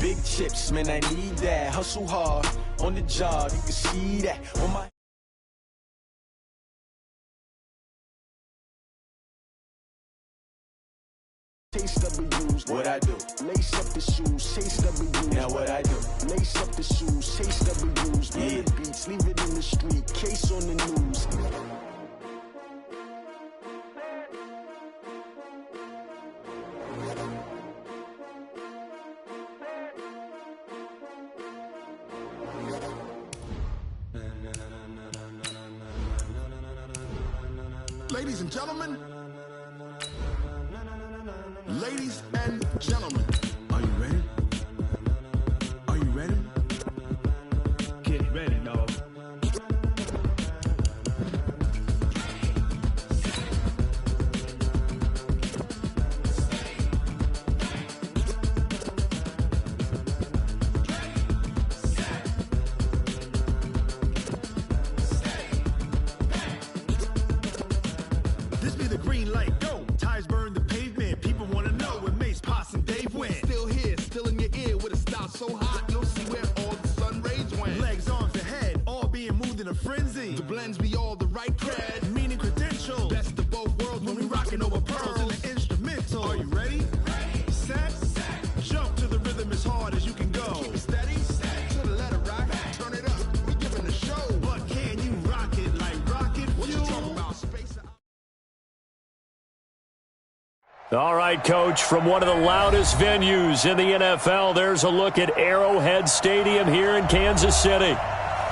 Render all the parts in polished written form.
Big chips, man, I need that. Hustle hard on the job, you can see that on my. Chase W's, what I do? Lace up the shoes, chase W's. Now what I do? Lace up the shoes, chase W's. Yeah. The beats, leave it in the street, case on the news. Ladies and gentlemen. Ladies and gentlemen, are you ready? Are you ready? Get ready, dog. This be the green light, go. Tires burn the pavement. People want to know where Mace, Poss, and Dave went. Still here, still in your ear with a style so hot, you'll see where all the sun rays went. Legs, arms, and head, all being moved in a frenzy. The blends be all the right cred, meaning credentials. Best of both worlds when we rockin' over pearls in the instrumental. Are you ready? Set, jump to the rhythm as hard as you can go. Keep it steady, to the letter rock, turn it up. We giving the show, but can you rock it like rocket fuel? What you talking about, space? All right, Coach, from one of the loudest venues in the NFL, there's a look at Arrowhead Stadium here in Kansas City.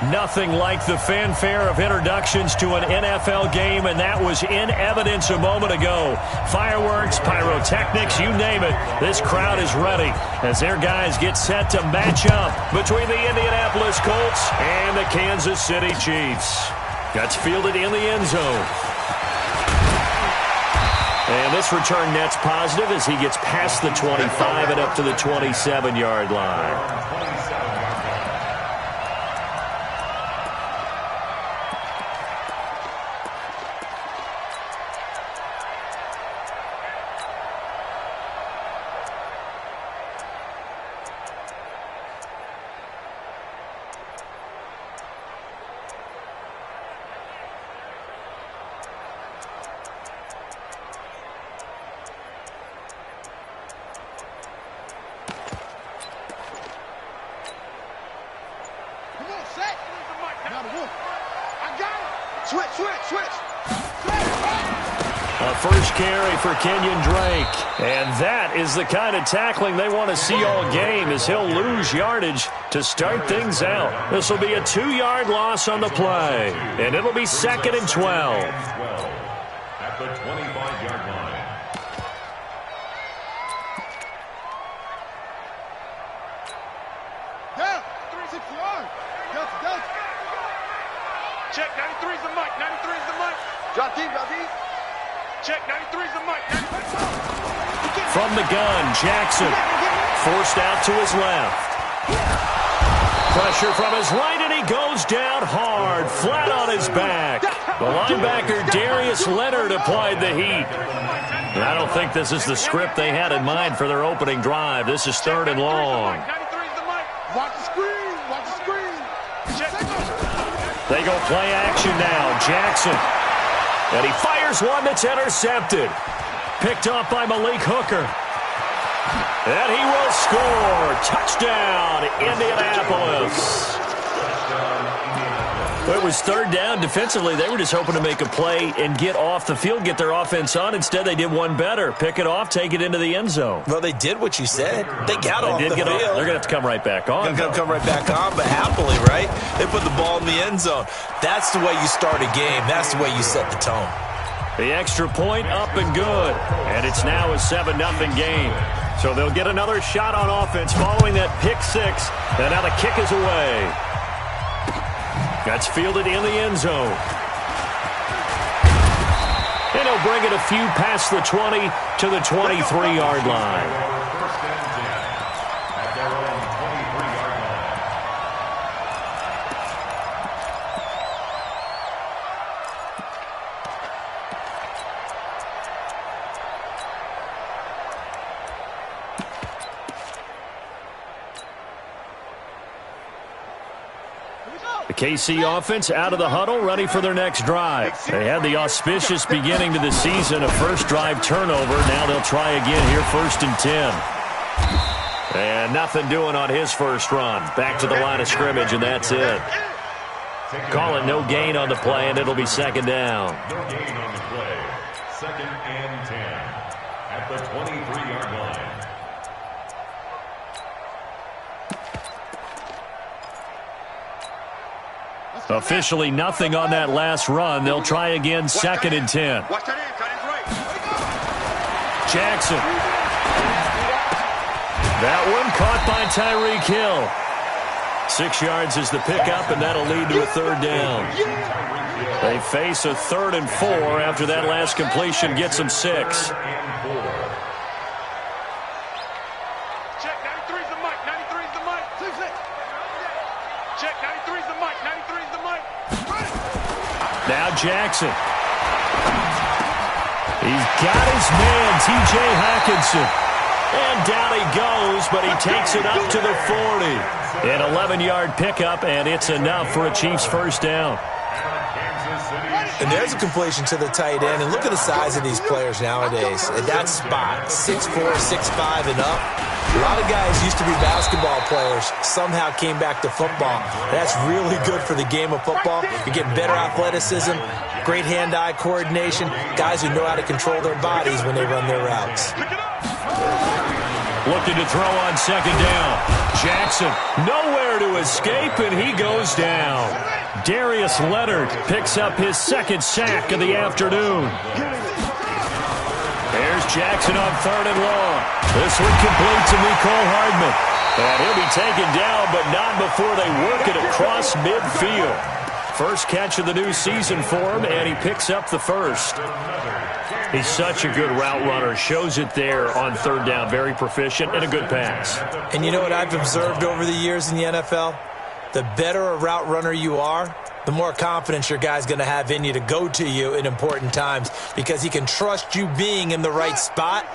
Nothing like the fanfare of introductions to an NFL game, and that was in evidence a moment ago. Fireworks, pyrotechnics, you name it. This crowd is ready as their guys get set to match up between the Indianapolis Colts and the Kansas City Chiefs. That's fielded in the end zone. And this return net's positive as he gets past the 25 and up to the 27-yard line. A first carry for Kenyon Drake. And that is the kind of tackling they want to see all game as he'll lose yardage to start things out. This will be a 2-yard loss on the play. And it'll be 2nd and 12. At the 25-yard line. Yeah, 360 yard. Delta. Check, 93's the mic, 93's the mic. Drop deep. Check, 93's the mic. From the gun, Jackson forced out to his left. Pressure from his right, and he goes down hard, flat on his back. The linebacker, Darius Leonard, applied the heat. And I don't think this is the script they had in mind for their opening drive. This is 3rd and long. 93's the mic. Watch the screen. Check. They go play action now. Jackson. And he fires one that's intercepted. Picked off by Malik Hooker. And he will score. Touchdown, Indianapolis. Well, it was 3rd down. Defensively, they were just hoping to make a play and get off the field, get their offense on. Instead, they did one better. Pick it off, take it into the end zone. Well, they did what you said. They got off the field. They're going to have to come right back on. They're going to come right back on, but happily, right? They put the ball in the end zone. That's the way you start a game. That's the way you set the tone. The extra point up and good. And it's now a 7-0 game. So they'll get another shot on offense following that pick six. And now the kick is away. That's fielded in the end zone. And he'll bring it a few past the 20 to the 23-yard line. The KC offense out of the huddle, ready for their next drive. They had the auspicious beginning to the season, a first drive turnover. Now they'll try again here, 1st and 10. And nothing doing on his first run. Back to the line of scrimmage, and that's it. Call it no gain on the play, and it'll be 2nd down. No gain on the play. 2nd and 10 at the 23-yard line. Officially nothing on that last run. They'll try again, 2nd and 10. Jackson. That one caught by Tyreek Hill. 6 yards is the pickup, and that'll lead to a 3rd down. They face a 3rd and 4 after that last completion gets them 6. Check, 93's the mic, 93's the mic. Check, 93's the mic, 93's the mic. Now Jackson. He's got his man, T.J. Hockenson. And down he goes, but he takes it up to the 40. An 11-yard pickup, and it's enough for a Chiefs first down. And there's a completion to the tight end. And look at the size of these players nowadays. At that spot, 6'4", 6'5", and up. A lot of guys used to be basketball players, somehow came back to football. That's really good for the game of football. You're getting better athleticism, great hand-eye coordination, guys who know how to control their bodies when they run their routes. Looking to throw on 2nd down. Jackson nowhere to escape, and he goes down. Darius Leonard picks up his 2nd sack of the afternoon. There's Jackson on 3rd and long. This one complete to Mecole Hardman. And he'll be taken down, but not before they work it across midfield. First catch of the new season for him, and he picks up the 1st. He's such a good route runner. Shows it there on 3rd down. Very proficient and a good pass. And you know what I've observed over the years in the NFL? The better a route runner you are, the more confidence your guy's going to have in you to go to you in important times because he can trust you being in the right spot,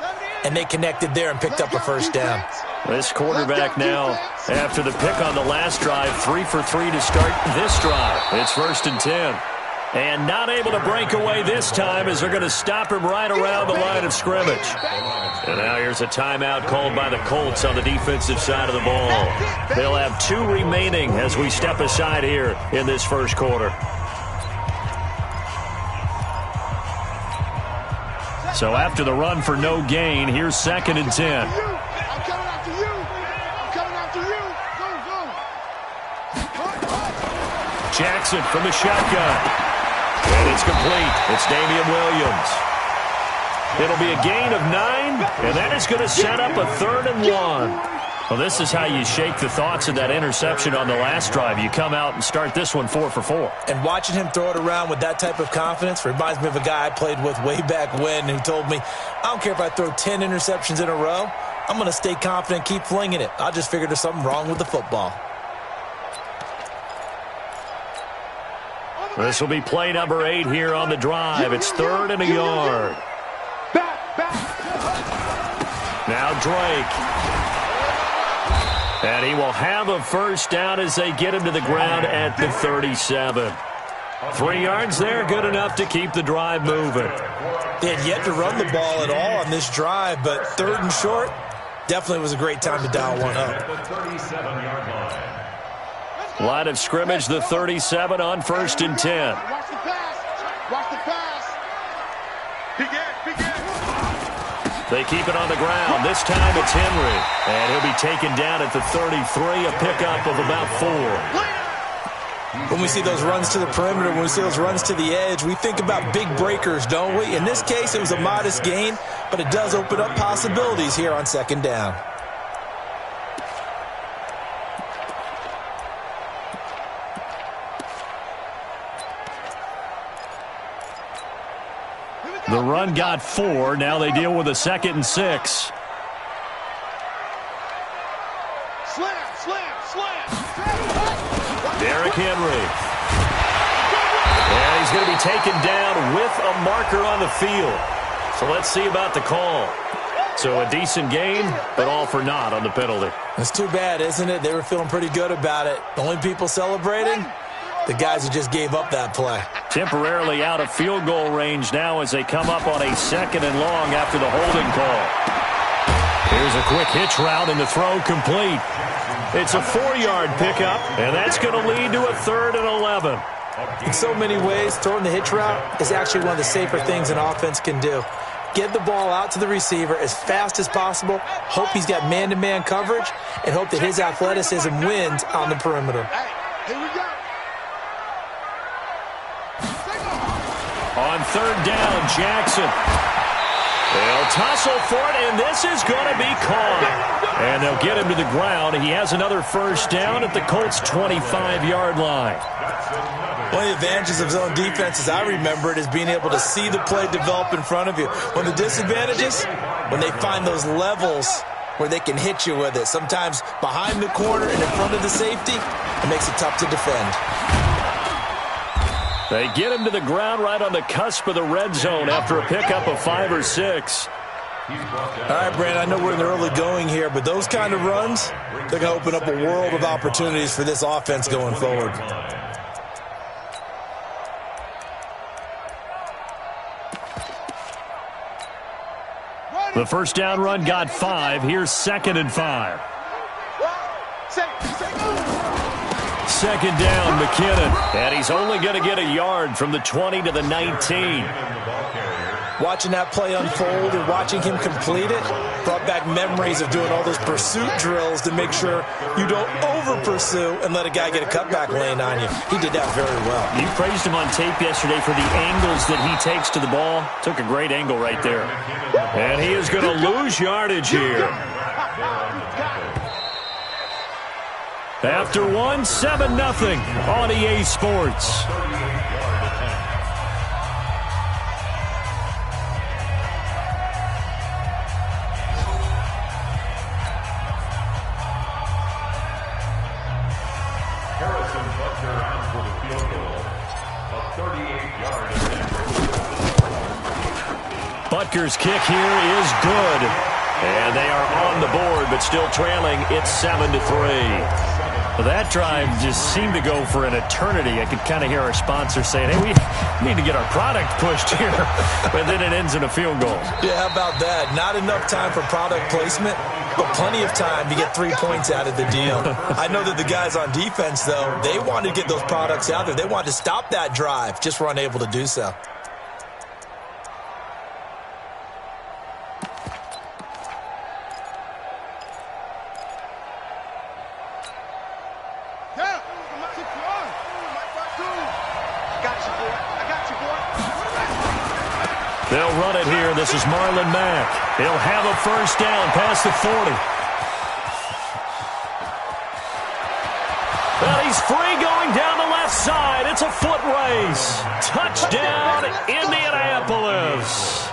and they connected there and picked up a 1st down. This quarterback now, after the pick on the last drive, 3 for 3 to start this drive. It's 1st and 10. And not able to break away this time as they're going to stop him right around the line of scrimmage. And now here's a timeout called by the Colts on the defensive side of the ball. They'll have 2 remaining as we step aside here in this first quarter. So after the run for no gain, here's 2nd and 10. Jackson from the shotgun. And it's complete. It's Damian Williams. It'll be a gain of 9, and that is going to set up a 3rd and 1. Well, this is how you shake the thoughts of that interception on the last drive. You come out and start this one 4 for 4. And watching him throw it around with that type of confidence reminds me of a guy I played with way back when who told me, I don't care if I throw 10 interceptions in a row. I'm going to stay confident, keep flinging it. I just figured there's something wrong with the football. This will be play number 8 here on the drive. It's 3rd and a yard. Now Drake. And he will have a 1st down as they get him to the ground at the 37. 3 yards there, good enough to keep the drive moving. They had yet to run the ball at all on this drive, but 3rd and short definitely was a great time to dial one up. Line of scrimmage, the 37 on 1st and 10. Watch the pass. Watch the pass. They keep it on the ground. This time it's Henry. And he'll be taken down at the 33, a pickup of about 4. When we see those runs to the perimeter, when we see those runs to the edge, we think about big breakers, don't we? In this case, it was a modest gain, but it does open up possibilities here on 2nd down. The run got 4. Now they deal with a 2nd and 6. Slam. Derrick Henry. And he's going to be taken down with a marker on the field. So let's see about the call. So a decent game, but all for naught on the penalty. It's too bad, isn't it? They were feeling pretty good about it. The only people celebrating, the guys who just gave up that play. Temporarily out of field goal range now as they come up on a 2nd and long after the holding call. Here's a quick hitch route and the throw complete. It's a 4-yard pickup, and that's going to lead to a 3rd and 11. In so many ways, throwing the hitch route is actually one of the safer things an offense can do. Get the ball out to the receiver as fast as possible, hope he's got man-to-man coverage, and hope that his athleticism wins on the perimeter. Here we go. On 3rd down, Jackson. They'll tussle for it, and this is going to be caught. And they'll get him to the ground. He has another 1st down at the Colts' 25-yard line. One of the advantages of zone defense, as I remember it, is being able to see the play develop in front of you. One of the disadvantages, when they find those levels where they can hit you with it. Sometimes behind the corner and in front of the safety, it makes it tough to defend. They get him to the ground right on the cusp of the red zone after a pickup of 5 or 6. All right, Brandon, I know we're in the early going here, but those kind of runs, they're going to open up a world of opportunities for this offense going forward. The 1st down run got 5. Here's 2nd and 5. 2nd down, McKinnon. And he's only going to get a yard from the 20 to the 19. Watching that play unfold and watching him complete it brought back memories of doing all those pursuit drills to make sure you don't over-pursue and let a guy get a cutback lane on you. He did that very well. You praised him on tape yesterday for the angles that he takes to the ball. Took a great angle right there. And he is going to lose yardage here. After 7-0 on EA Sports. Butker's kick here is good. And they are on the board, but still trailing. It's 7-3. Well, that drive just seemed to go for an eternity. I could kind of hear our sponsor saying, hey, we need to get our product pushed here. But then it ends in a field goal. Yeah, how about that? Not enough time for product placement, but plenty of time to get 3 points out of the deal. I know that the guys on defense, though, they wanted to get those products out there. They wanted to stop that drive, just were unable to do so. They'll run it here. This is Marlon Mack. He'll have a 1st down past the 40. Well, he's free going down the left side. It's a foot race. Touchdown, Indianapolis.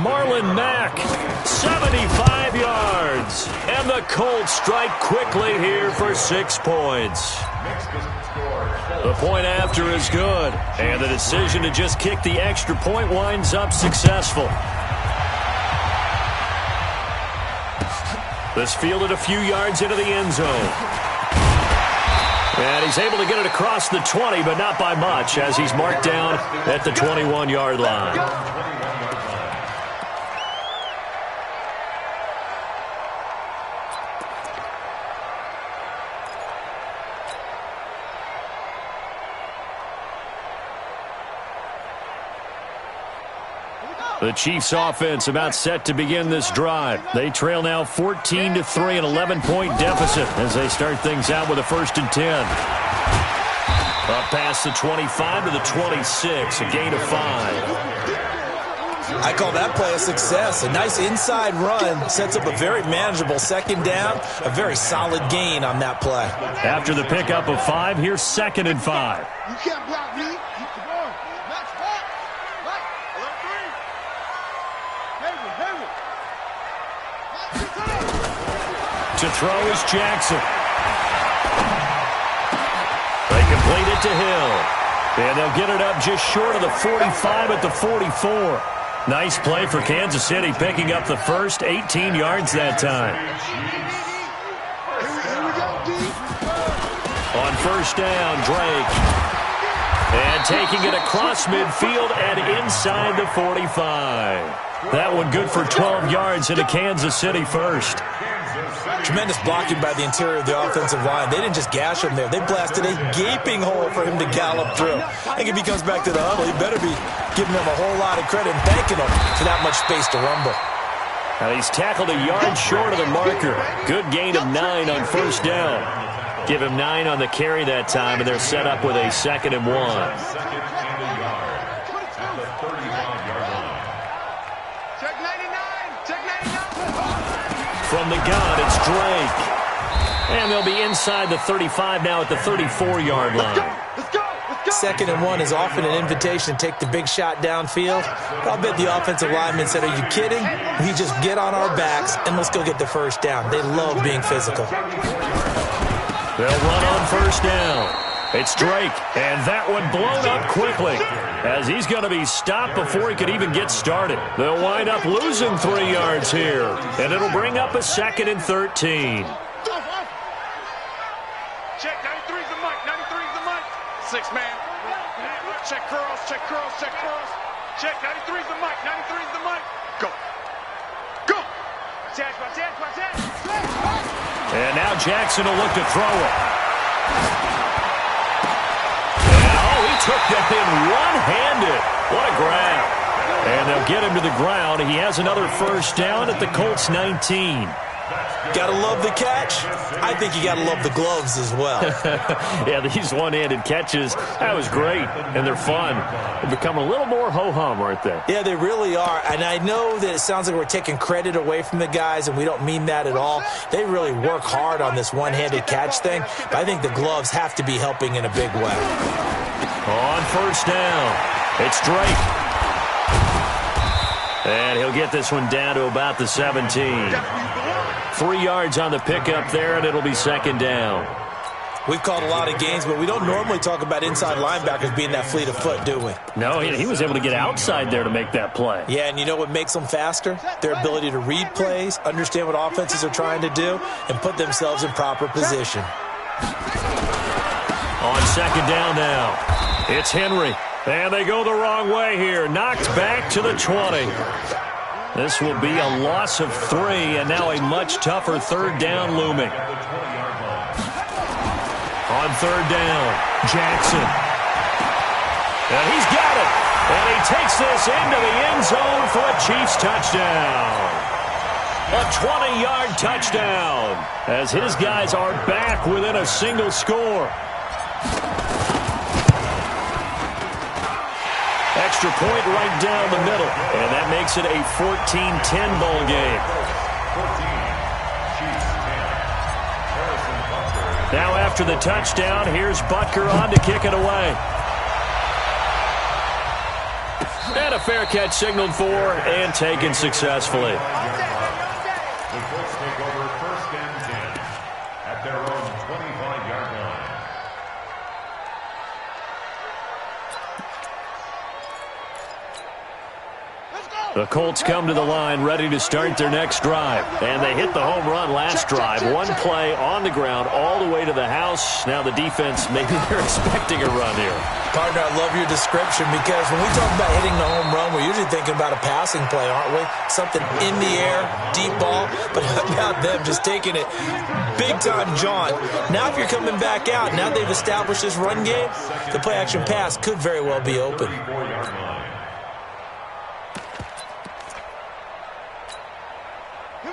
Marlon Mack, 75 yards. And the Colts strike quickly here for 6 points. The point after is good, and the decision to just kick the extra point winds up successful. This fielded a few yards into the end zone. And he's able to get it across the 20, but not by much, as he's marked down at the 21-yard line. The Chiefs offense about set to begin this drive. They trail now 14-3, an 11-point deficit as they start things out with a 1st and 10. Up past the 25 to the 26, a gain of 5. I call that play a success. A nice inside run sets up a very manageable 2nd down, a very solid gain on that play. After the pickup of 5, here's 2nd and 5. You can't block me. To throw is Jackson. They complete it to Hill. And they'll get it up just short of the 45 at the 44. Nice play for Kansas City, picking up the first 18 yards that time. On first down, Drake. And taking it across midfield and inside the 45. That one good for 12 yards into Kansas City first. Tremendous blocking by the interior of the offensive line. They didn't just gash him there. They blasted a gaping hole for him to gallop through. I think if he comes back to the huddle, he better be giving them a whole lot of credit and thanking them for that much space to rumble. Now he's tackled a yard short of the marker. Good gain of 9 on first down. Give him 9 on the carry that time, and they're set up with a 2nd and 1. From the gun, it's Drake. And they'll be inside the 35 now at the 34-yard line. 2nd and 1 is often an invitation to take the big shot downfield. I'll bet the offensive lineman said, are you kidding? We just get on our backs and let's go get the first down. They love being physical. They'll run on first down. It's Drake, and that one blown up quickly as he's going to be stopped before he could even get started. They'll wind up losing 3 yards here, and it'll bring up a 2nd and 13. Check, 93's the mic, 93's the mic. 6 man. Check curls, check curls, check curls. Check, 93's the mic, 93's the mic. Go. Go. And now Jackson will look to throw it. And, he took that in one-handed. What a grab. And they'll get him to the ground. He has another first down at the Colts 19. Gotta love the catch. I think you gotta love the gloves as well. Yeah, these one-handed catches, that was great, and they're fun. They've become a little more ho-hum, aren't they? Yeah, they really are, and I know that it sounds like we're taking credit away from the guys, and we don't mean that at all. They really work hard on this one-handed catch thing, but I think the gloves have to be helping in a big way. On first down, it's Drake. And he'll get this one down to about the 17. 3 yards on the pickup there, and it'll be 2nd down. We've called a lot of games, but we don't normally talk about inside linebackers being that fleet of foot, do we? No, he was able to get outside there to make that play. Yeah, and you know what makes them faster? Their ability to read plays, understand what offenses are trying to do, and put themselves in proper position. On 2nd down now, it's Henry. And they go the wrong way here. Knocked back to the 20. This will be a loss of 3, and now a much tougher 3rd down looming. On 3rd down, Jackson. And he's got it. And he takes this into the end zone for a Chiefs touchdown. A 20-yard touchdown as his guys are back within a single score. Extra point right down the middle, and that makes it a 14-10 ball game. Now after the touchdown, here's Butker on to kick it away. And a fair catch signaled for and taken successfully. The Colts take over 1st and 10 at their own 25-yard line. The Colts come to the line ready to start their next drive. And they hit the home run last drive. One play on the ground all the way to the house. Now the defense, maybe they're expecting a run here. Partner, I love your description because when we talk about hitting the home run, we're usually thinking about a passing play, aren't we? Something in the air, deep ball. But how about them just taking it big-time John? Now if you're coming back out, now they've established this run game, the play-action pass could very well be open.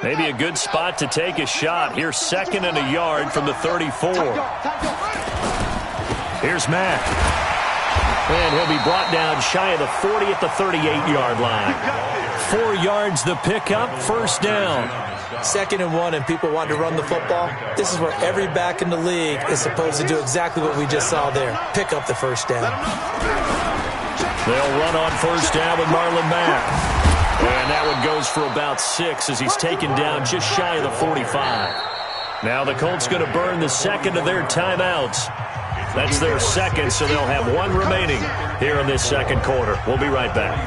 Maybe a good spot to take a shot. Here's 2nd and a yard from the 34. Here's Mack. And he'll be brought down shy of the 40 at the 38-yard line. 4 yards the pickup, 1st down. 2nd and 1 and people want to run the football. This is where every back in the league is supposed to do exactly what we just saw there. Pick up the 1st down. They'll run on 1st down with Marlon Mack. And that one goes for about 6 as he's taken down just shy of the 45. Now the Colts going to burn the 2nd of their timeouts. That's their 2nd, so they'll have 1 remaining here in this 2nd quarter. We'll be right back.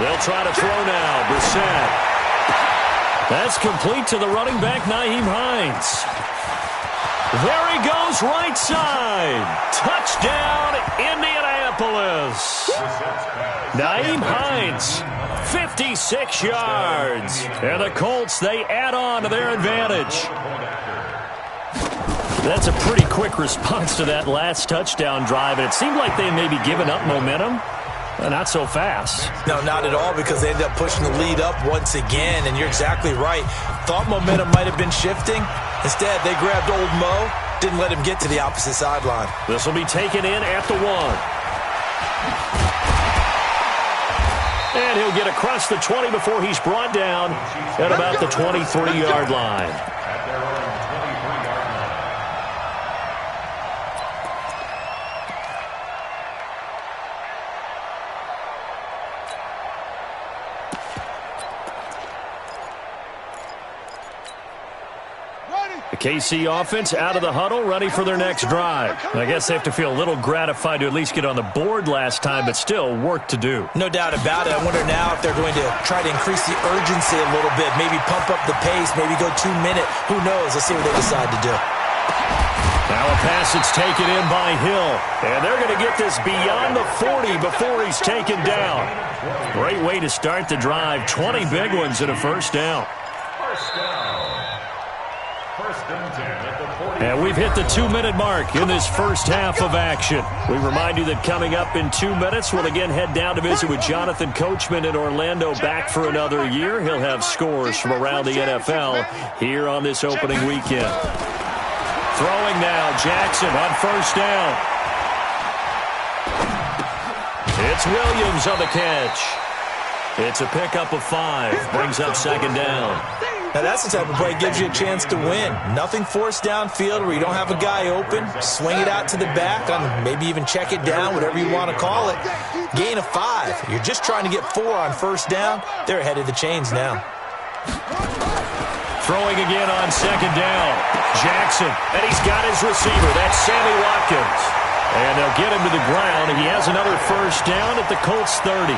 They'll try to throw now. Brissett. That's complete to the running back, Nyheim Hines. There he goes, right side. Touchdown, Indianapolis. Nyheim Hines, 56 yards. And the Colts, they add on to their advantage. That's a pretty quick response to that last touchdown drive. And it seemed like they may be giving up momentum. Not so fast. No, not at all, because they ended up pushing the lead up once again. And you're exactly right. Thought momentum might have been shifting. Instead, they grabbed old Mo, didn't let him get to the opposite sideline. This will be taken in at the 1. And he'll get across the 20 before he's brought down at about the 23-yard line. The KC offense out of the huddle, ready for their next drive. I guess they have to feel a little gratified to at least get on the board last time, but still work to do. No doubt about it. I wonder now if they're going to try to increase the urgency a little bit, maybe pump up the pace, maybe go 2-minute. Who knows? Let's see what they decide to do. Now a pass that's taken in by Hill. And they're going to get this beyond the 40 before he's taken down. Great way to start the drive. 20 big ones and a first down. And we've hit the 2-minute mark in this first half of action. We remind you that coming up in 2 minutes, we'll again head down to visit with Jonathan Coachman in Orlando, back for another year. He'll have scores from around the NFL here on this opening weekend. Throwing now, Jackson on first down. It's Williams on the catch. It's a pickup of 5, brings up second down. Now, that's the type of play that gives you a chance to win. Nothing forced downfield where you don't have a guy open. Swing it out to the back, maybe even check it down, whatever you want to call it. Gain of 5. You're just trying to get 4 on first down. They're ahead of the chains now. Throwing again on second down. Jackson, and he's got his receiver. That's Sammy Watkins. And they'll get him to the ground. He has another first down at the Colts 30.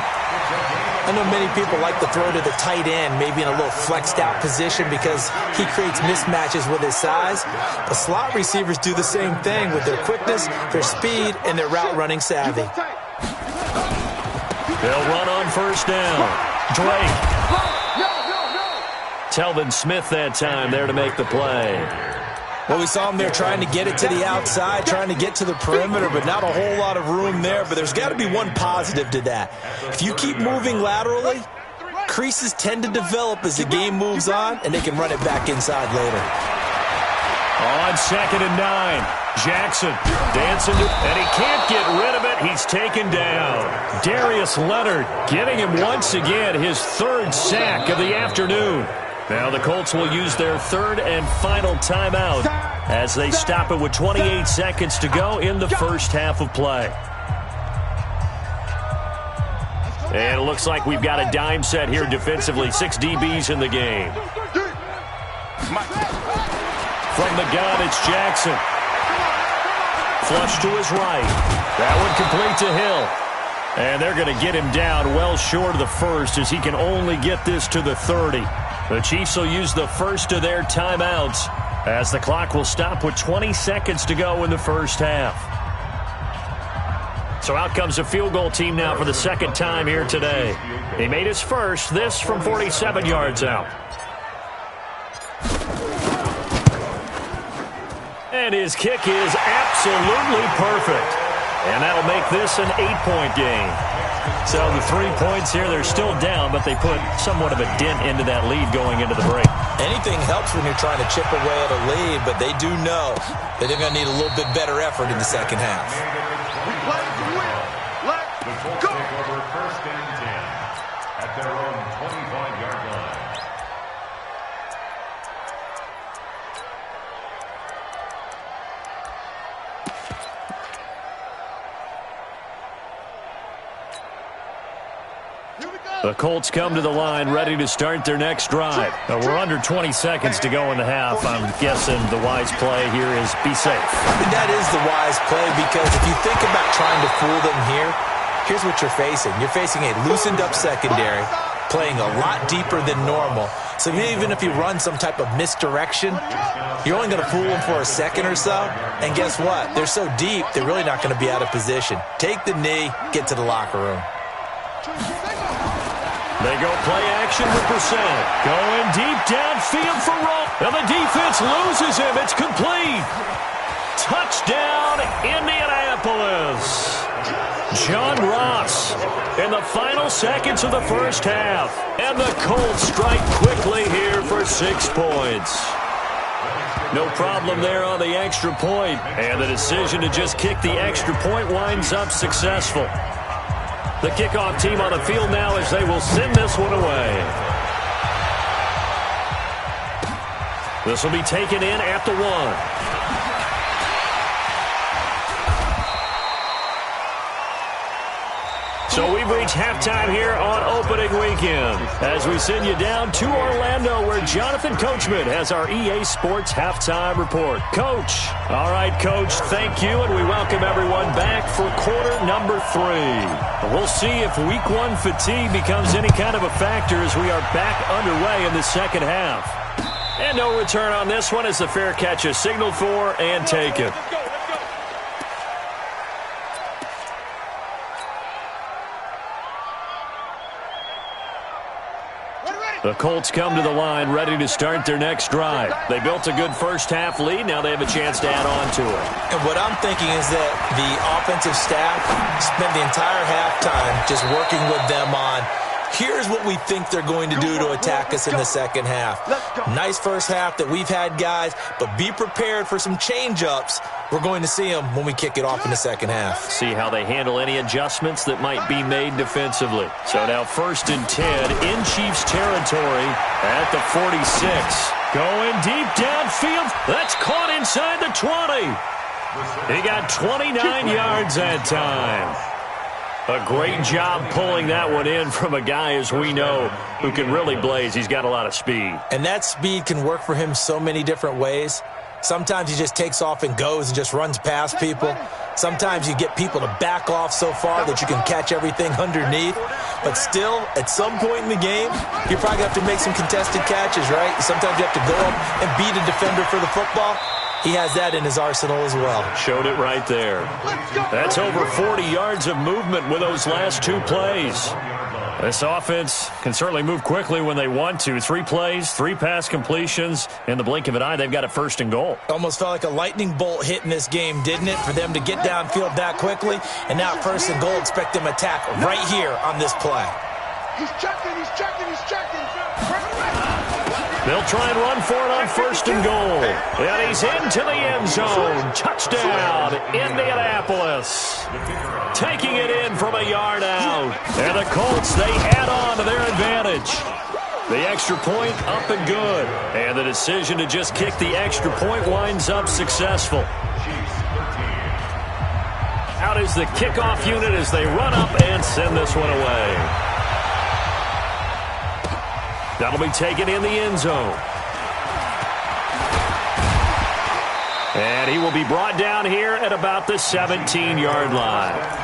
I know many people like to throw to the tight end, maybe in a little flexed out position because he creates mismatches with his size. But slot receivers do the same thing with their quickness, their speed, and their route running savvy. They'll run on first down. Drake. Telvin Smith that time there to make the play. Well, we saw him there trying to get it to the outside, trying to get to the perimeter, but not a whole lot of room there. But there's got to be one positive to that. If you keep moving laterally, creases tend to develop as the game moves on, and they can run it back inside later. On 2nd and 9, Jackson dancing, and he can't get rid of it. He's taken down. Darius Leonard getting him once again, his 3rd sack of the afternoon. Now the Colts will use their 3rd and final timeout as they stop it with 28 seconds to go in the first half of play. And it looks like we've got a dime set here defensively. 6 DBs in the game. From the gun, it's Jackson. Flush to his right. That one complete to Hill. And they're going to get him down well short of the first as he can only get this to the 30. The Chiefs will use the first of their timeouts as the clock will stop with 20 seconds to go in the first half. So out comes a field goal team now for the 2nd time here today. He made his first, this from 47 yards out. And his kick is absolutely perfect. And that'll make this an 8-point game. So the 3 points here, they're still down, but they put somewhat of a dent into that lead going into the break. Anything helps when you're trying to chip away at a lead, but they do know that they're going to need a little bit better effort in the second half. We play to win. Let's go. Take over 1st and 10 at their own 25-yard line. The Colts come to the line ready to start their next drive. Now, we're under 20 seconds to go in the half. I'm guessing the wise play here is be safe. That is the wise play because if you think about trying to fool them here, here's what you're facing. You're facing a loosened-up secondary, playing a lot deeper than normal. So even if you run some type of misdirection, you're only going to fool them for a second or so. And guess what? They're so deep, they're really not going to be out of position. Take the knee, get to the locker room. They go play action with Purcell. Going deep downfield for Rowe. And the defense loses him. It's complete. Touchdown, Indianapolis. John Ross in the final seconds of the first half. And the Colts strike quickly here for 6 points. No problem there on the extra point. And the decision to just kick the extra point winds up successful. The kickoff team on the field now as they will send this one away. This will be taken in at the 1. So we've reached halftime here on opening weekend as we send you down to Orlando where Jonathan Coachman has our EA Sports halftime report. Coach. All right, Coach, thank you, and we welcome everyone back for quarter number 3. We'll see if week 1 fatigue becomes any kind of a factor as we are back underway in the second half. And no return on this one as the fair catch is signaled for and taken. The Colts come to the line ready to start their next drive. They built a good first-half lead. Now they have a chance to add on to it. And what I'm thinking is that the offensive staff spent the entire halftime just working with them on, here's what we think they're going to do to attack us in the second half. Nice first half that we've had, guys, but be prepared for some change-ups. We're going to see them when we kick it off in the second half. See how they handle any adjustments that might be made defensively. So now 1st and 10 in Chiefs territory at the 46. Going deep downfield. That's caught inside the 20. He got 29 yards that time. A great job pulling that one in from a guy, as we know, who can really blaze. He's got a lot of speed. And that speed can work for him so many different ways. Sometimes he just takes off and goes and just runs past people. Sometimes you get people to back off so far that you can catch everything underneath. But still, at some point in the game, you probably have to make some contested catches, right? Sometimes you have to go up and beat a defender for the football. He has that in his arsenal as well. Showed it right there. That's over 40 yards of movement with those last 2 plays. This offense can certainly move quickly when they want to. 3 plays, 3 pass completions. In the blink of an eye, they've got a 1st and goal. Almost felt like a lightning bolt hit in this game, didn't it? For them to get downfield that quickly. And now 1st and goal, expect them to attack right here on this play. He's checking. They'll try and run for it on 1st and goal. And he's into the end zone. Touchdown, Indianapolis. Taking it in from a yard out. And the Colts, they add on to their advantage. The extra point up and good. And the decision to just kick the extra point winds up successful. Out is the kickoff unit as they run up and send this one away. That'll be taken in the end zone. And he will be brought down here at about the 17-yard line.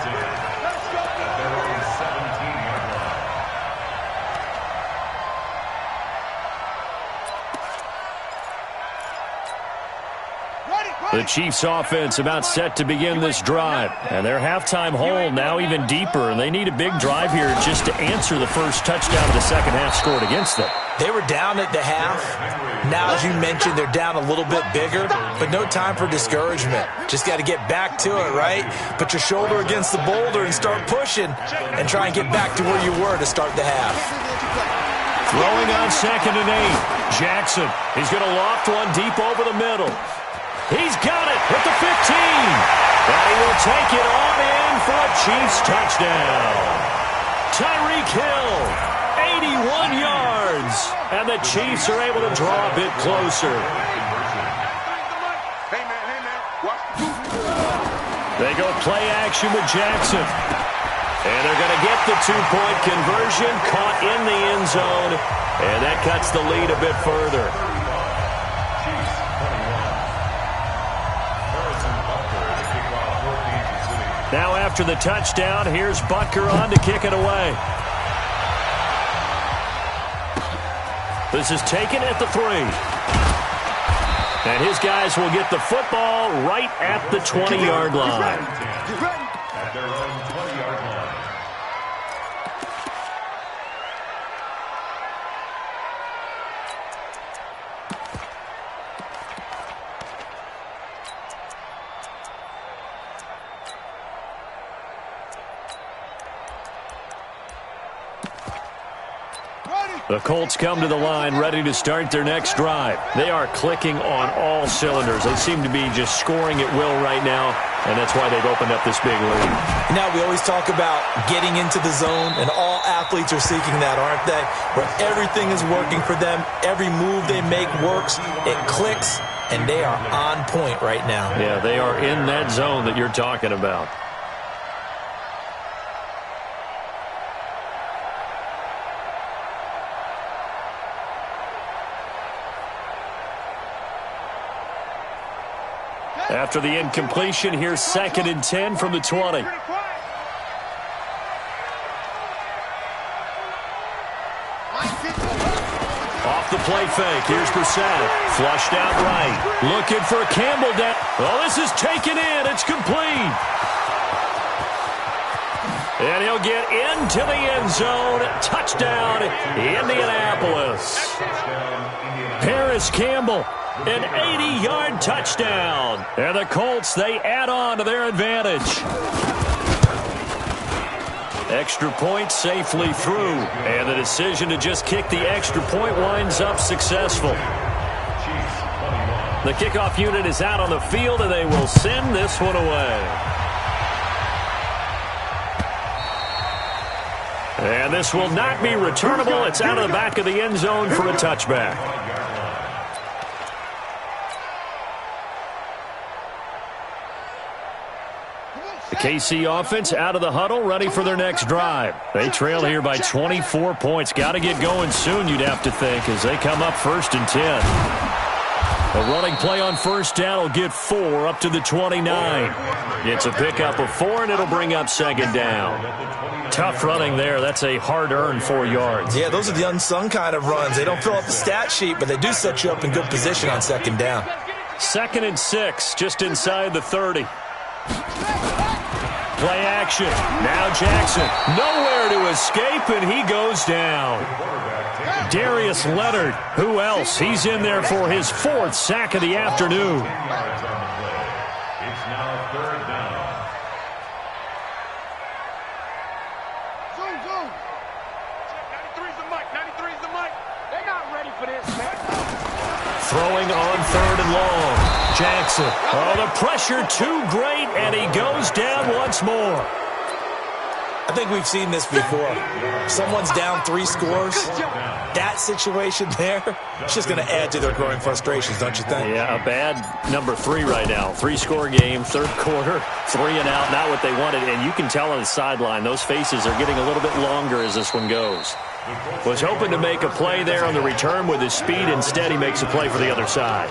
The Chiefs offense about set to begin this drive. And their halftime hole now even deeper. And they need a big drive here just to answer the first touchdown of the second half scored against them. They were down at the half. Now, as you mentioned, they're down a little bit bigger. But no time for discouragement. Just got to get back to it, right? Put your shoulder against the boulder and start pushing. And try and get back to where you were to start the half. Throwing on 2nd and 8. Jackson. He's going to loft one deep over the middle. He's got it at the 15. And he will take it on in for a Chiefs touchdown. Tyreek Hill, 81 yards. And the Chiefs are able to draw a bit closer. They go play action with Jackson. And they're going to get the 2-point conversion, caught in the end zone. And that cuts the lead a bit further. Now after the touchdown, here's Butker on to kick it away. This is taken at the 3. And his guys will get the football right at the 20-yard line. At their own 20-yard line. The Colts come to the line ready to start their next drive. They are clicking on all cylinders. They seem to be just scoring at will right now, and that's why they've opened up this big lead. Now, we always talk about getting into the zone, and all athletes are seeking that, aren't they? Where everything is working for them. Every move they make works. It clicks, and they are on point right now. Yeah, they are in that zone that you're talking about. After the incompletion, here's 2nd and 10 from the 20. Off the play fake, here's Brissett. Flushed out right. Looking for Campbell down. Oh, this is taken in. It's complete. And he'll get into the end zone. Touchdown, Indianapolis. Paris Campbell. An 80-yard touchdown. And the Colts, they add on to their advantage. Extra point safely through. And the decision to just kick the extra point winds up successful. The kickoff unit is out on the field, and they will send this one away. And this will not be returnable. It's out of the back of the end zone for a touchback. The KC offense out of the huddle, ready for their next drive. They trail here by 24 points. Got to get going soon, you'd have to think, as they come up 1st and 10. A running play on 1st down will get 4 up to the 29. It's a pickup of 4, and it'll bring up 2nd down. Tough running there. That's a hard-earned 4 yards. Yeah, those are the unsung kind of runs. They don't fill up the stat sheet, but they do set you up in good position on 2nd down. 2nd and 6, just inside the 30. Play action. Now Jackson. Nowhere to escape, and he goes down. Darius Leonard. Who else? He's in there for his 4th sack of the afternoon. It's now 3rd down. Zoom, zoom. 93's the mic. 93's the mic. They're not ready for this, man. Throwing on 3rd and long. Jackson. Oh, the pressure too great, and he goes down once more. I think we've seen this before. Someone's down 3 scores. That situation there, it's just going to add to their growing frustrations, don't you think? Yeah, a bad number 3 right now. 3-score game, 3rd quarter, 3 and out, not what they wanted. And you can tell on the sideline, those faces are getting a little bit longer as this one goes. Was hoping to make a play there on the return with his speed. Instead, he makes a play for the other side.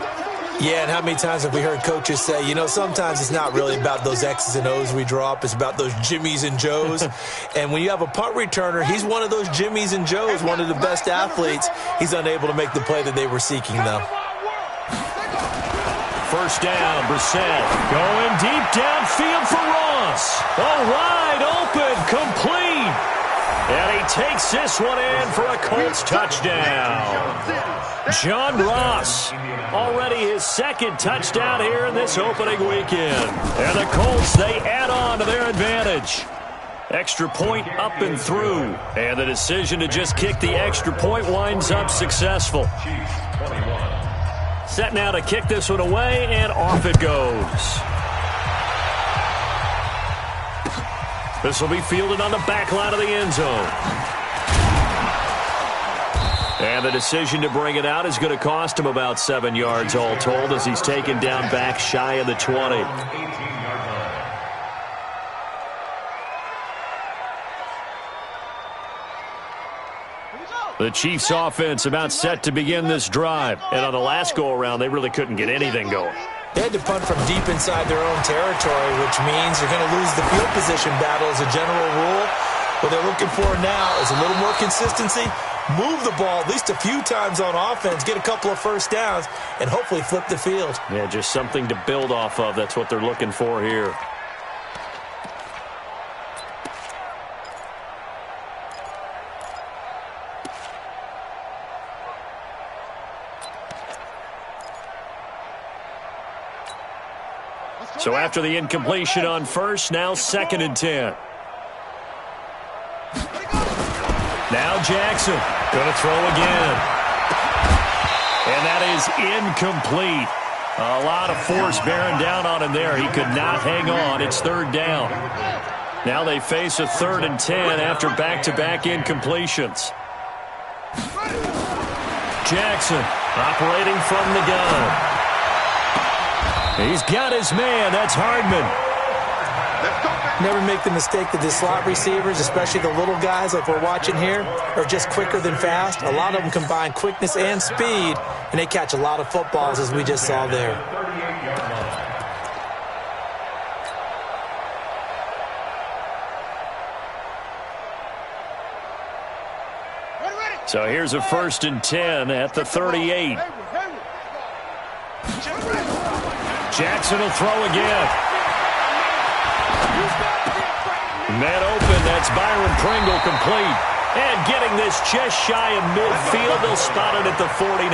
Yeah, and how many times have we heard coaches say, you know, sometimes it's not really about those X's and O's we drop. It's about those Jimmies and Joes. And when you have a punt returner, he's one of those Jimmies and Joes, one of the best athletes. He's unable to make the play that they were seeking, though. 1st down, Brissett going deep downfield for Ross. Oh, wide open, complete. And he takes this one in for a Colts touchdown. John Ross, already his 2nd touchdown here in this opening weekend. And the Colts, they add on to their advantage. Extra point up and through. And the decision to just kick the extra point winds up successful. Set now to kick this one away, and off it goes. This will be fielded on the back line of the end zone. And the decision to bring it out is going to cost him about 7 yards all told, as he's taken down back shy of the 20. The Chiefs offense about set to begin this drive. And on the last go-around, they really couldn't get anything going. They had to punt from deep inside their own territory, which means you're going to lose the field position battle as a general rule. What they're looking for now is a little more consistency, move the ball at least a few times on offense, get a couple of first downs, and hopefully flip the field. Yeah, just something to build off of. That's what they're looking for here. So after the incompletion on first, now 2nd and 10. Now Jackson going to throw again. And that is incomplete. A lot of force bearing down on him there. He could not hang on. It's 3rd down. Now they face a 3rd and 10 after back-to-back incompletions. Jackson operating from the gun. He's got his man. That's Hardman. Never make the mistake that the slot receivers, especially the little guys like we're watching here, are just quicker than fast. A lot of them combine quickness and speed, and they catch a lot of footballs, as we just saw there. So here's a 1st and 10 at the 38. Jackson will throw again. Man open, that's Byron Pringle complete. And getting this just shy of midfield, they'll spot it at the 49.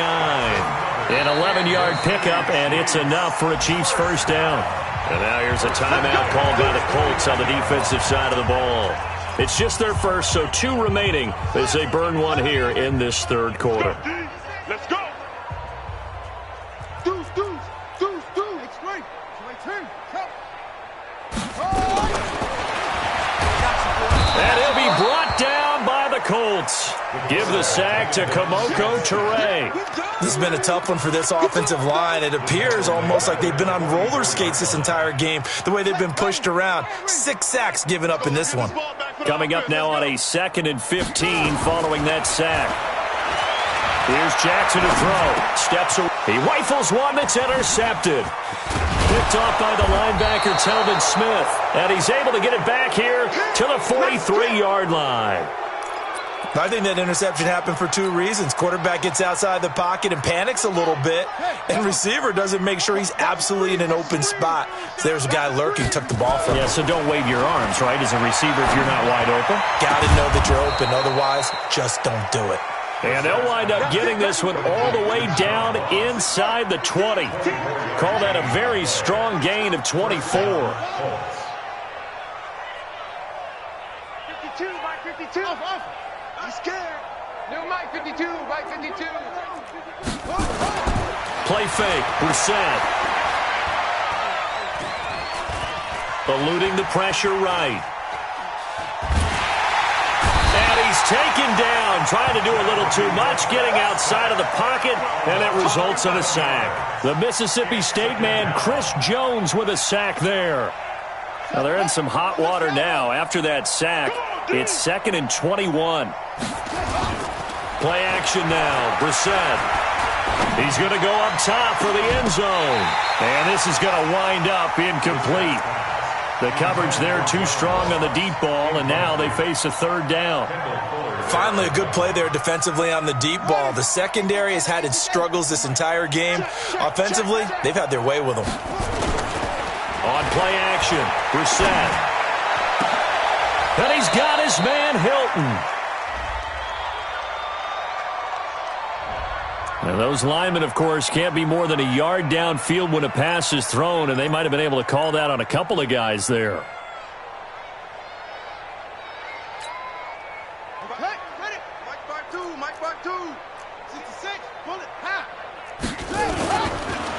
An 11-yard pickup, and it's enough for a Chiefs first down. And now here's a timeout called by the Colts on the defensive side of the ball. It's just their first, so 2 remaining as they burn one here in this 3rd quarter. Let's go. And he'll be brought down by the Colts. Give the sack to Kamoko Toure. This has been a tough one for this offensive line. It appears almost like they've been on roller skates this entire game, the way they've been pushed around. 6 sacks given up in this one. Coming up now on a 2nd and 15 following that sack. Here's Jackson to throw. Steps away. He rifles one that's intercepted. Picked off by the linebacker, Telvin Smith. And he's able to get it back here to the 43-yard line. I think that interception happened for 2 reasons. Quarterback gets outside the pocket and panics a little bit, and receiver doesn't make sure he's absolutely in an open spot. So there's a guy lurking, took the ball from him. Yeah, so don't wave your arms, right, as a receiver if you're not wide open. Got to know that you're open. Otherwise, just don't do it. And they'll wind up getting this one all the way down inside the 20. Call that a very strong gain of 24. 52 by 52. He's scared. New Mike 52 by 52. Play fake. Brissett. Eluding the pressure right. And he's taken down, trying to do a little too much, getting outside of the pocket, and it results in a sack. The Mississippi State man, Chris Jones, with a sack there. Now they're in some hot water now. After that sack, it's 2nd and 21. Play action now. Brissett. He's going to go up top for the end zone. And this is going to wind up incomplete. The coverage there too strong on the deep ball, and now they face a 3rd down. Finally, a good play there defensively on the deep ball. The secondary has had its struggles this entire game. Offensively, they've had their way with them. On play action, Brissett. And he's got his man, Hilton. And those linemen, of course, can't be more than a yard downfield when a pass is thrown, and they might have been able to call that on a couple of guys there.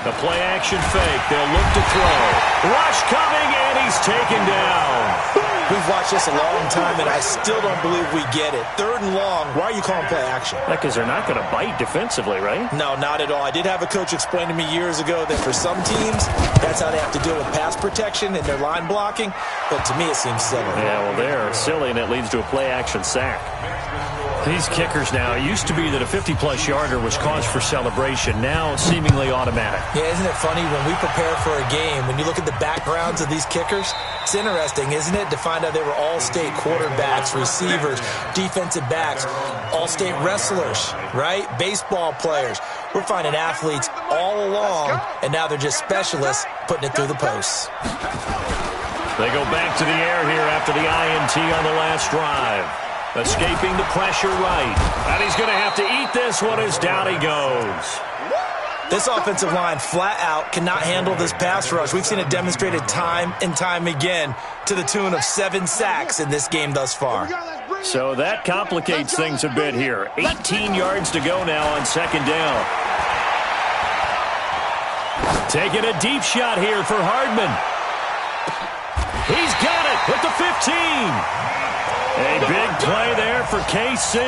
The play action fake. They'll look to throw. Rush coming, and he's taken down. We've watched this a long time, and I still don't believe we get it. 3rd and long. Why are you calling play action? Because they're not going to bite defensively, right? No, not at all. I did have a coach explain to me years ago that for some teams, that's how they have to deal with pass protection and their line blocking. But to me, it seems silly. Yeah, well, they're silly, and it leads to a play action sack. These kickers now, it used to be that a 50-plus yarder was cause for celebration. Now, seemingly automatic. Yeah, isn't it funny when we prepare for a game, when you look at the backgrounds of these kickers, it's interesting, isn't it, to find out they were all-state quarterbacks, receivers, defensive backs, all-state wrestlers, right? Baseball players. We're finding athletes all along, and now they're just specialists putting it through the posts. They go back to the air here after the INT on the last drive. Escaping the pressure right. And he's going to have to eat this one as down he goes. This offensive line flat out cannot handle this pass rush. We've seen it demonstrated time and time again to the tune of 7 sacks in this game thus far. So that complicates things a bit here. 18 yards to go now on second down. Taking a deep shot here for Hardman. He's got it with the 15. A big play there for KC.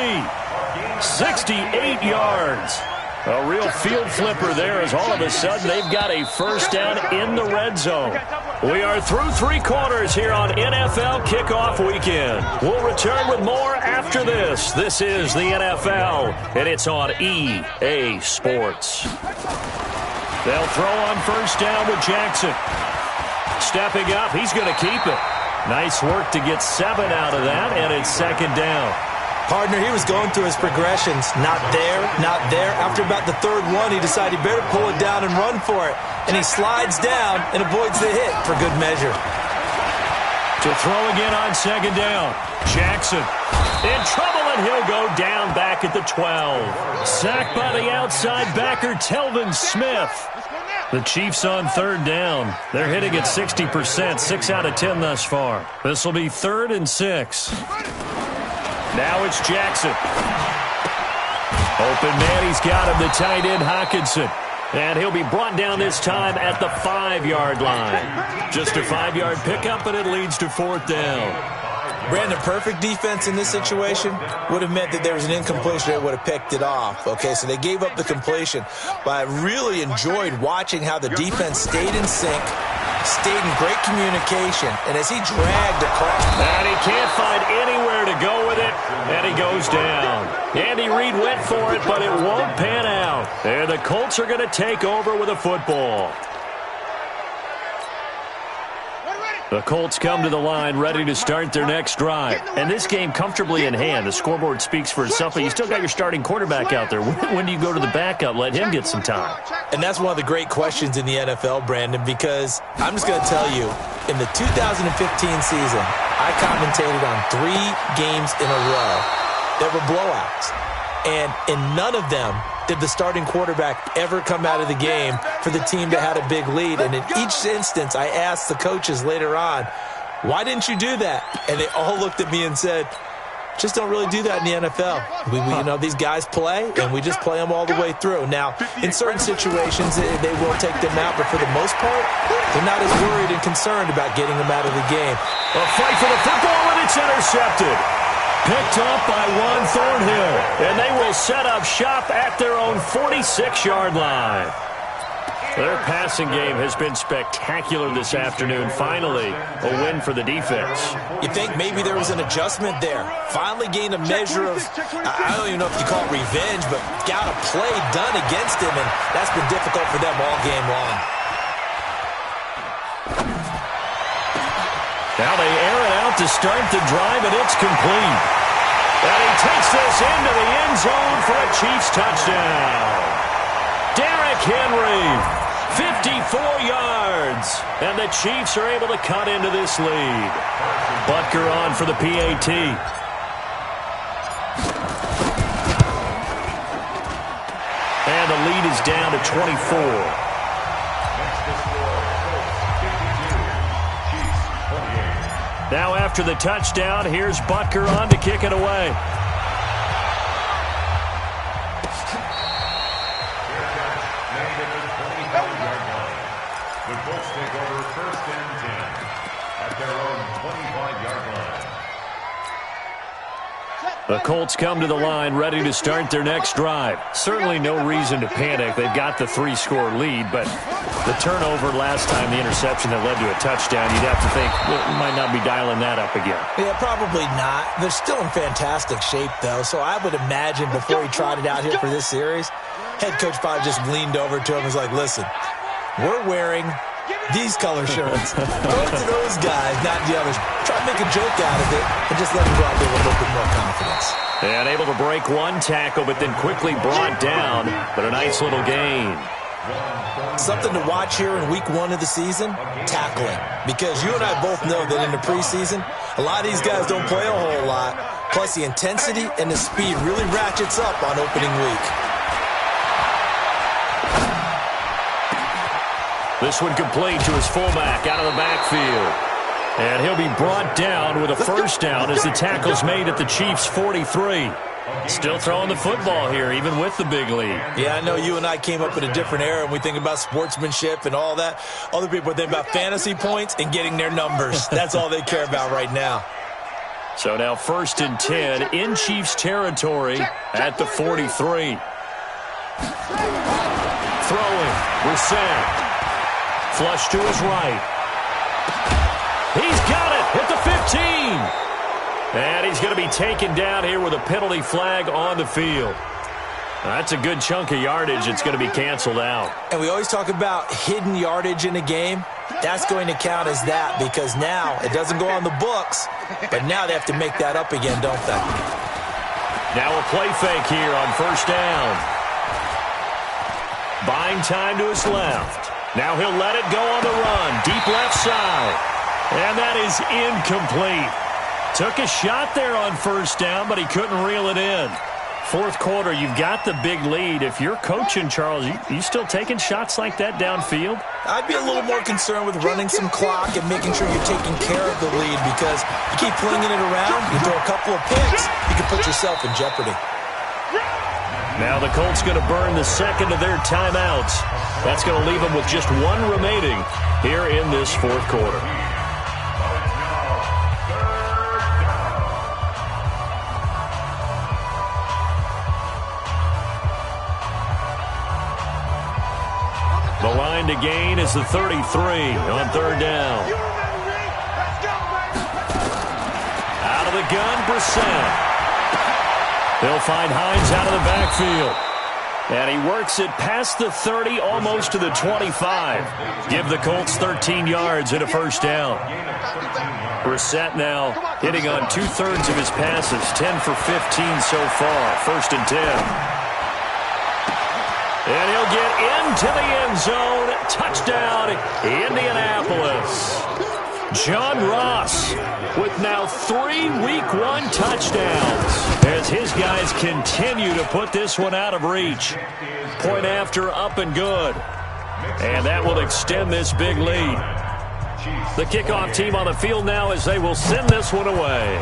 68 yards. A real field flipper there as all of a sudden they've got a first down in the red zone. We are through 3 quarters here on NFL Kickoff Weekend. We'll return with more after this. This is the NFL, and it's on EA Sports. They'll throw on first down with Jackson. Stepping up, he's going to keep it. Nice work to get 7 out of that, and it's second down. Partner, he was going through his progressions. Not there, not there. After about the third one, he decided he better pull it down and run for it. And he slides down and avoids the hit for good measure. To throw again on second down. Jackson in trouble, and he'll go down back at the 12. Sacked by the outside backer, Telvin Smith. The Chiefs on third down. They're hitting at 60%, 6 out of 10 thus far. This will be 3rd and 6. Now it's Jackson. Open man, he's got him, the tight end Hockenson. And he'll be brought down this time at the 5-yard line. Just a 5-yard pickup, and it leads to 4th down. Brandon, perfect defense in this situation would have meant that there was an incompletion that would have picked it off. Okay, so they gave up the completion. But I really enjoyed watching how the defense stayed in sync, stayed in great communication, and as he dragged across. And he can't find anywhere to go with it, and he goes down. Andy Reid went for it, but it won't pan out. And the Colts are going to take over with a football. The Colts come to the line ready to start their next drive. And this game comfortably in hand. The scoreboard speaks for itself, but you still got your starting quarterback out there. When do you go to the backup? Let him get some time. And that's one of the great questions in the NFL, Brandon, because I'm just going to tell you, in the 2015 season, I commentated on 3 games in a row that were blowouts. And in none of them did the starting quarterback ever come out of the game for the team that had a big lead. And in each instance, I asked the coaches later on, why didn't you do that? And they all looked at me and said, just don't really do that in the NFL. You know, these guys play, and we just play them all the way through. Now, in certain situations, they will take them out, but for the most part, they're not as worried and concerned about getting them out of the game. A fight for the football, and it's intercepted. Picked up by Juan Thornhill, and they will set up shop at their own 46-yard line. Their passing game has been spectacular this afternoon. Finally, a win for the defense. You think maybe there was an adjustment there. Finally gained a measure of, I don't even know if you call it revenge, but got a play done against him, and that's been difficult for them all game long. Now they air it out to start the drive, and it's complete. And he takes this into the end zone for a Chiefs touchdown. Derrick Henry, 54 yards. And the Chiefs are able to cut into this lead. Butker on for the PAT. And the lead is down to 24. Now after the touchdown, here's Butker on to kick it away. The Colts take over 1st and 10 at their own 25-yard line. The Colts come to the line ready to start their next drive. Certainly no reason to panic. They've got the 3-score lead, but The turnover last time, the interception that led to a touchdown, you'd have to think, well, we might not be dialing that up again. Yeah, probably not. They're still in fantastic shape, though, so I would imagine before he tried it out here for this series, head coach probably just leaned over to him and was like, listen, we're wearing these color shirts. Throw it to those guys, not the others. Try to make a joke out of it and just let them go out there with a little bit more confidence. And able to break one tackle, but then quickly brought down, but a nice little gain. Something to watch here in week 1 of the season, tackling. Because you and I both know that in the preseason, a lot of these guys don't play a whole lot. Plus the intensity and the speed really ratchets up on opening week. This one complete to his fullback out of the backfield. And he'll be brought down with a first down as the tackle's made at the Chiefs' 43. Still throwing the football here, even with the big lead. Yeah, I know you and I came up in a different era, and we think about sportsmanship and all that. Other people think about fantasy points and getting their numbers. That's all they care about right now. So now 1st and 10 in Chiefs territory at the 43. Throwing, Brissett. Flush to his right. He's got it at the 15. And he's going to be taken down here with a penalty flag on the field. That's a good chunk of yardage. It's going to be canceled out. And we always talk about hidden yardage in a game. That's going to count as that because now it doesn't go on the books, but now they have to make that up again, don't they? Now a play fake here on first down. Buying time to his left. Now he'll let it go on the run. Deep left side. And that is incomplete. Took a shot there on first down, but he couldn't reel it in. 4th quarter, you've got the big lead. If you're coaching, Charles, you still taking shots like that downfield? I'd be a little more concerned with running some clock and making sure you're taking care of the lead because you keep flinging it around, you throw a couple of picks, you can put yourself in jeopardy. Now the Colts going to burn the second of their timeouts. That's going to leave them with just one remaining here in this 4th quarter. The line to gain is the 33 on 3rd down. Out of the gun, Brissett. They'll find Hines out of the backfield. And he works it past the 30, almost to the 25. Give the Colts 13 yards and a first down. Brissett now hitting on 2/3 of his passes, 10 for 15 so far. 1st and 10. And he'll get into the end zone. Touchdown, Indianapolis. John Ross with now 3 Week 1 touchdowns as his guys continue to put this one out of reach. Point after, up and good. And that will extend this big lead. The kickoff team on the field now as they will send this one away.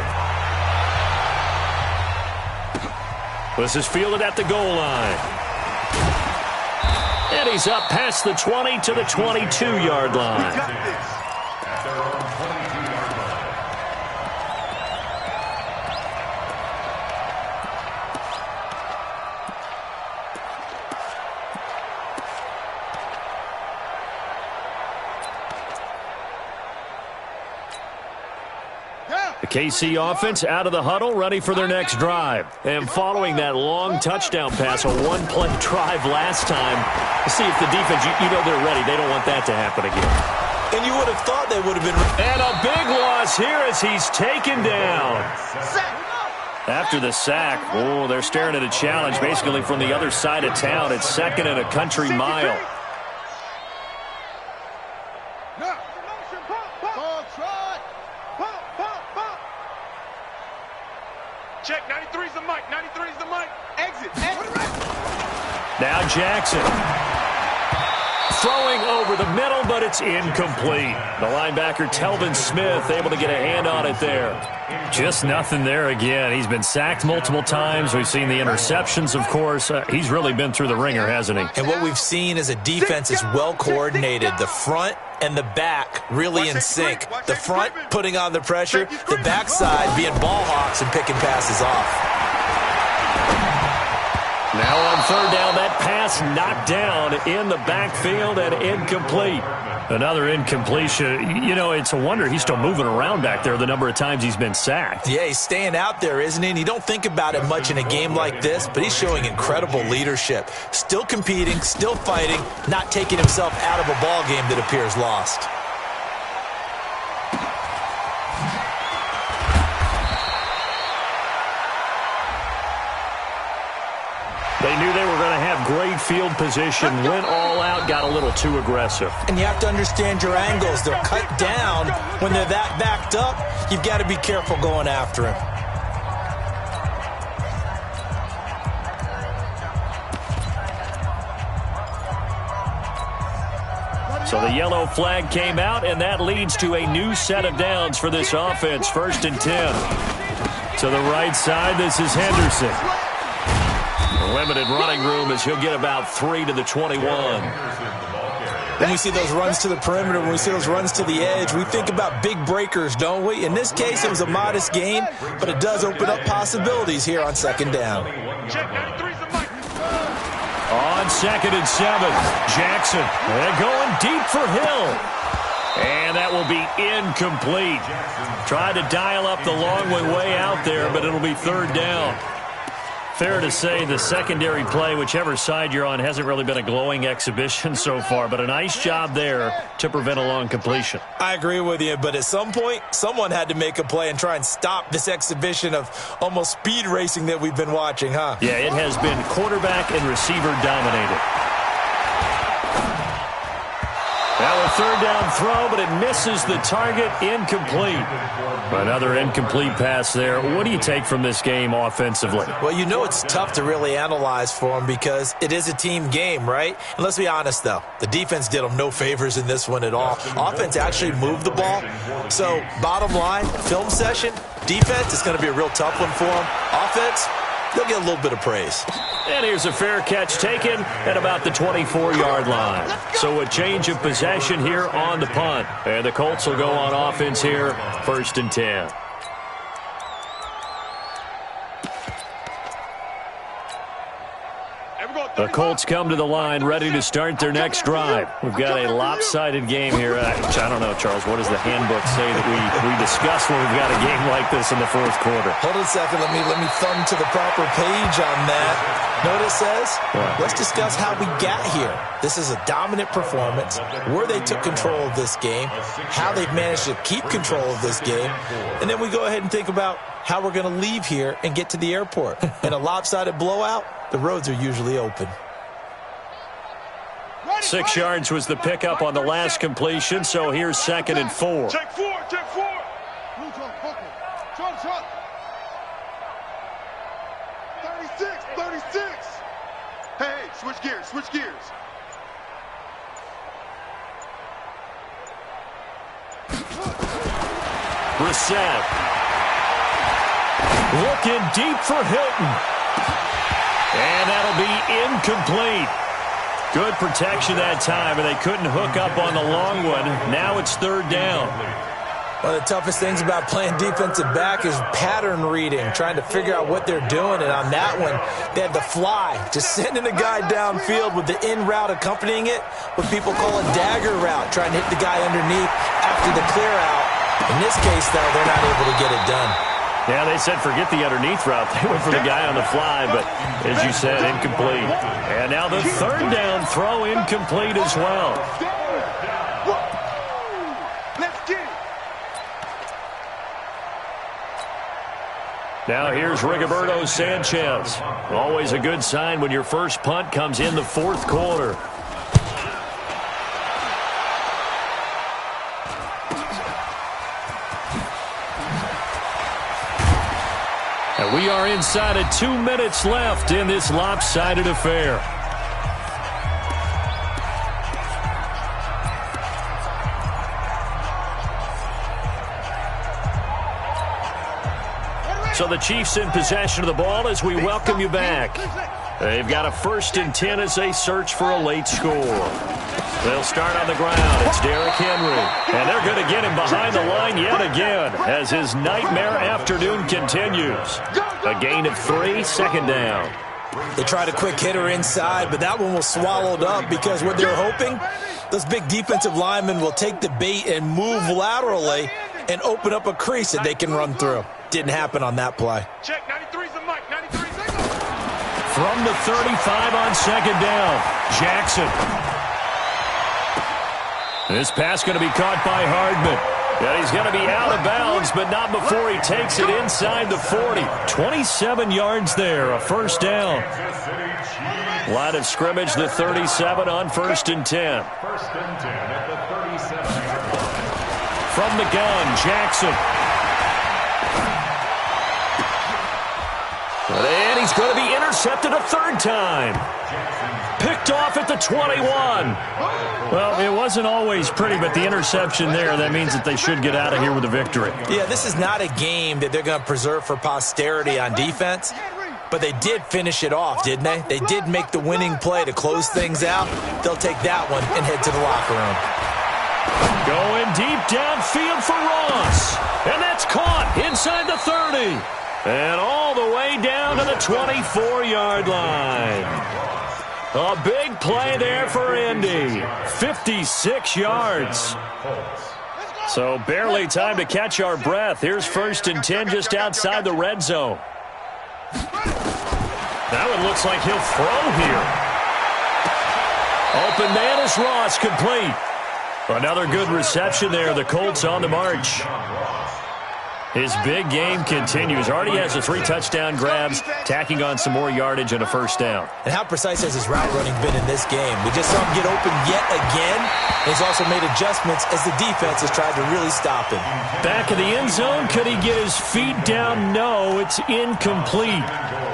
This is fielded at the goal line. And he's up past the 20 to the 22-yard line. The KC offense out of the huddle, ready for their next drive. And following that long touchdown pass, a one-play drive last time, to see if the defense, you know they're ready. They don't want that to happen again. And you would have thought they would have been. And a big loss here as he's taken down. After the sack, oh, they're staring at a challenge basically from the other side of town. It's 2nd and a country mile. Check, 93's the mic, 93's the mic. Exit. Now Jackson. Throwing over the middle, but it's incomplete. The linebacker, Telvin Smith, able to get a hand on it there. Just nothing there again. He's been sacked multiple times. We've seen the interceptions, of course. He's really been through the ringer, hasn't he? And what we've seen is a defense is well coordinated. The front and the back really in sync. The front putting on the pressure, the backside being ball hawks and picking passes off. Now on third down, that pass knocked down in the backfield and incomplete. Another incompletion. You know, it's a wonder he's still moving around back there the number of times he's been sacked. Yeah, he's staying out there, isn't he? And you don't think about it much in a game like this, but he's showing incredible leadership. Still competing, still fighting, not taking himself out of a ball game that appears lost. They knew they were going to have great field position, went all out, got a little too aggressive. And you have to understand your angles. They're cut down. When they're that backed up, you've got to be careful going after him. So the yellow flag came out, and that leads to a new set of downs for this offense. 1st and 10. To the right side, this is Henderson. Limited running room as he'll get about 3 to the 21. When we see those runs to the perimeter, when we see those runs to the edge, we think about big breakers, don't we? In this case, it was a modest gain, but it does open up possibilities here on 2nd down. On 2nd and 7, Jackson. They're going deep for Hill. And that will be incomplete. Tried to dial up the long way out there, but it'll be 3rd down. Fair to say the secondary play, whichever side you're on, hasn't really been a glowing exhibition so far, but a nice job there to prevent a long completion. I agree with you, but at some point, someone had to make a play and try and stop this exhibition of almost speed racing that we've been watching, huh? Yeah, it has been quarterback and receiver dominated. Now a 3rd down throw, but it misses the target, incomplete. Another incomplete pass there. What do you take from this game offensively? Well, you know it's tough to really analyze for them because it is a team game, right? And let's be honest, though. The defense did them no favors in this one at all. Offense actually moved the ball. So, bottom line, film session, defense is going to be a real tough one for them. Offense, they'll get a little bit of praise. And here's a fair catch taken at about the 24-yard line. So a change of possession here on the punt. And the Colts will go on offense here, 1st and 10. The Colts come to the line, ready to start their next drive. We've got a lopsided game here. I don't know, Charles, what does the handbook say that we discuss when we've got a game like this in the 4th quarter? Hold on a second. Let me thumb to the proper page on that. Know what it says? Let's discuss how we got here. This is a dominant performance, where they took control of this game, how they've managed to keep control of this game, and then we go ahead and think about how we're going to leave here and get to the airport. In a lopsided blowout, the roads are usually open. 6 yards was the pickup on the last completion, so here's 2nd and 4. Check 4, check 4. Truck. 36. Hey, switch gears. Brissett. Looking deep for Hilton. And that'll be incomplete. Good protection that time, and they couldn't hook up on the long one. Now it's 3rd down. One of the toughest things about playing defensive back is pattern reading, trying to figure out what they're doing. And on that one, they had the fly, just sending a guy downfield with the in route accompanying it, what people call a dagger route, trying to hit the guy underneath after the clear out. In this case, though, they're not able to get it done. Yeah, they said forget the underneath route. They went for the guy on the fly, but as you said, incomplete. And now the 3rd down throw incomplete as well. Let's get it. Now here's Rigoberto Sanchez. Always a good sign when your first punt comes in the 4th quarter. And we are inside of 2 minutes left in this lopsided affair. So the Chiefs in possession of the ball as we welcome you back. They've got a 1st and 10 as they search for a late score. They'll start on the ground. It's Derrick Henry. And they're going to get him behind the line yet again as his nightmare afternoon continues. A gain of 3, 2nd down. They tried a quick hitter inside, but that one was swallowed up because what they're hoping, those big defensive linemen will take the bait and move laterally and open up a crease that they can run through. Didn't happen on that play. Check, 93's the mic, 93's the From the 35 on second down, Jackson. This pass going to be caught by Hardman. And he's going to be out of bounds, but not before he takes it inside the 40. 27 yards there, a first down. Line of scrimmage, the 37 on 1st and 10. First and 10 at the 37-yard line. From the gun, Jackson. And he's going to be intercepted a third time. Picked off at the 21. Well, it wasn't always pretty, but the interception there, that means that they should get out of here with a victory. Yeah, this is not a game that they're going to preserve for posterity on defense, but they did finish it off, didn't they? They did make the winning play to close things out. They'll take that one and head to the locker room. Going deep downfield for Ross. And that's caught inside the 30. And all the way down to the 24-yard line. A big play there for Indy. 56 yards. So barely time to catch our breath. Here's 1st and 10 just outside the red zone. That one looks like he'll throw here. Open man is Ross, complete. Another good reception there. The Colts on the march. His big game continues. Already has the 3 touchdown grabs, tacking on some more yardage and a first down. And how precise has his route running been in this game? We just saw him get open yet again. He's also made adjustments as the defense has tried to really stop him. Back of the end zone, could he get his feet down? No, it's incomplete.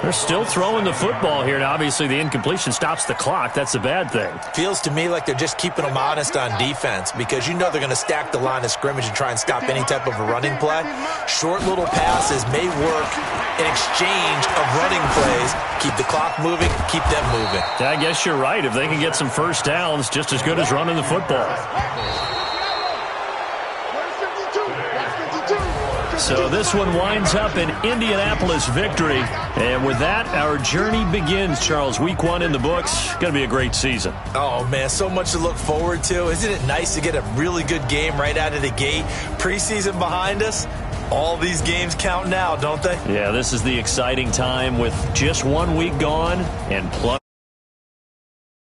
They're still throwing the football here, and obviously the incompletion stops the clock. That's a bad thing. Feels to me like they're just keeping them honest on defense because you know they're going to stack the line of scrimmage and try and stop any type of a running play. Short little passes may work in exchange of running plays. Keep the clock moving, keep them moving. I guess you're right. If they can get some first downs, just as good as running the football. So this one winds up an Indianapolis victory. And with that, our journey begins, Charles. Week 1 in the books. Going to be a great season. Oh, man, so much to look forward to. Isn't it nice to get a really good game right out of the gate? Preseason behind us. All these games count now, don't they? Yeah, this is the exciting time with just 1 week gone and plus